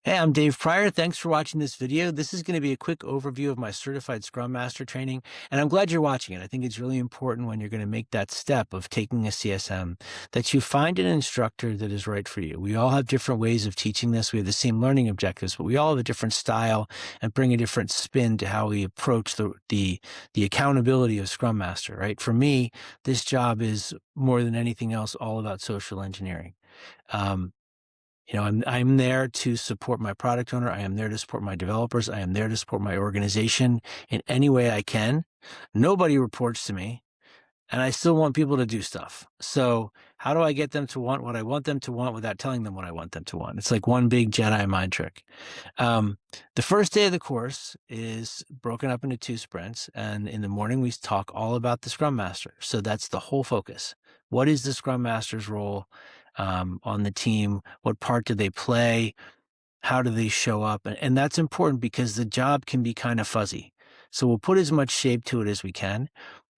Hey, I'm Dave Pryor. Thanks for watching this video. This is going to be a quick overview of my Certified Scrum Master training, and I'm glad you're watching it. I think it's really important when you're going to make that step of taking a CSM that you find an instructor that is right for you. We all have different ways of teaching this. We have the same learning objectives, but we all have a different style and bring a different spin to how we approach the accountability of Scrum Master, right? For me, this job is more than anything else all about social engineering. Um, I'm there to support my product owner. I am there to support my developers. I am there to support my organization in any way I can. Nobody reports to me, and I still want people to do stuff. So how do I get them to want what I want them to want without telling them what I want them to want? It's like one big Jedi mind trick. Um, the first day of the course is broken up into 2 sprints, and in the morning we talk all about the Scrum Master. So that's the whole focus. What is the Scrum Master's role on the team? What part do they play? How do they show up? And that's important because the job can be kind of fuzzy. So we'll put as much shape to it as we can.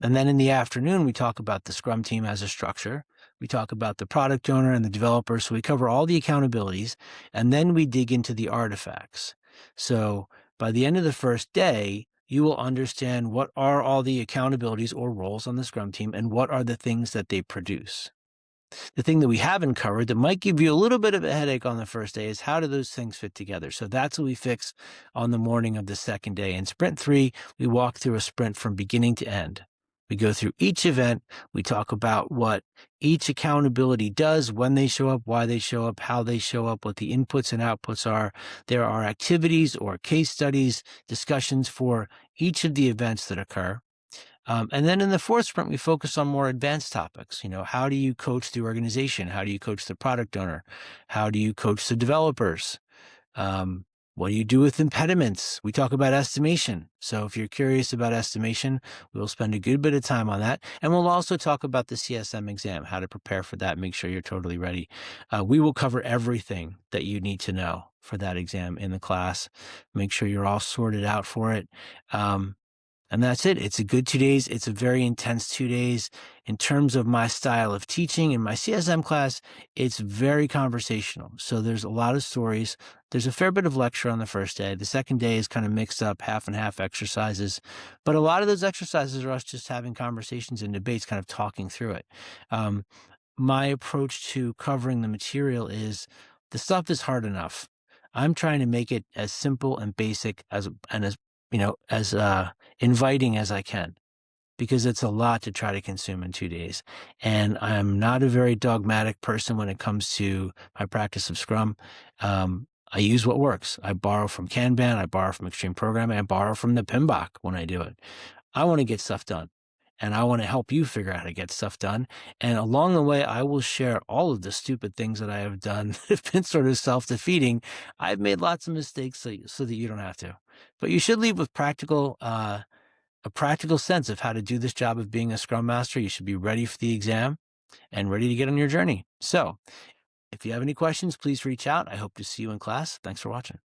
And then in the afternoon, we talk about the Scrum team as a structure. We talk about the product owner and the developer. So we cover all the accountabilities. And then we dig into the artifacts. So by the end of the first day, you will understand what are all the accountabilities or roles on the Scrum team and what are the things that they produce. The thing that we haven't covered that might give you a little bit of a headache on the first day is how do those things fit together? So that's what we fix on the morning of the second day. In sprint 3, we walk through a sprint from beginning to end. We go through each event. We talk about what each accountability does, when they show up, why they show up, how they show up, what the inputs and outputs are. There are activities or case studies, discussions for each of the events that occur. And then in the 4th sprint, we focus on more advanced topics. How do you coach the organization? How do you coach the product owner? How do you coach the developers? What do you do with impediments? We talk about estimation. So if you're curious about estimation, we'll spend a good bit of time on that. And we'll also talk about the CSM exam, how to prepare for that, make sure you're totally ready. We will cover everything that you need to know for that exam in the class. Make sure you're all sorted out for it. And that's it. It's a good 2 days. It's a very intense 2 days. In terms of my style of teaching in my CSM class, it's very conversational. So there's a lot of stories. There's a fair bit of lecture on the first day. The second day is kind of mixed up, half and half exercises. But a lot of those exercises are us just having conversations and debates, kind of talking through it. My approach to covering the material is the stuff is hard enough. I'm trying to make it as simple and basic as inviting as I can, because it's a lot to try to consume in 2 days. And I'm not a very dogmatic person when it comes to my practice of Scrum. I use what works. I borrow from Kanban, I borrow from Extreme Programming, I borrow from the PMBOK when I do it. I want to get stuff done. And I want to help you figure out how to get stuff done. And along the way, I will share all of the stupid things that I have done that have been sort of self-defeating. I've made lots of mistakes so that you don't have to. But you should leave with a practical sense of how to do this job of being a Scrum Master. You should be ready for the exam and ready to get on your journey. So if you have any questions, please reach out. I hope to see you in class. Thanks for watching.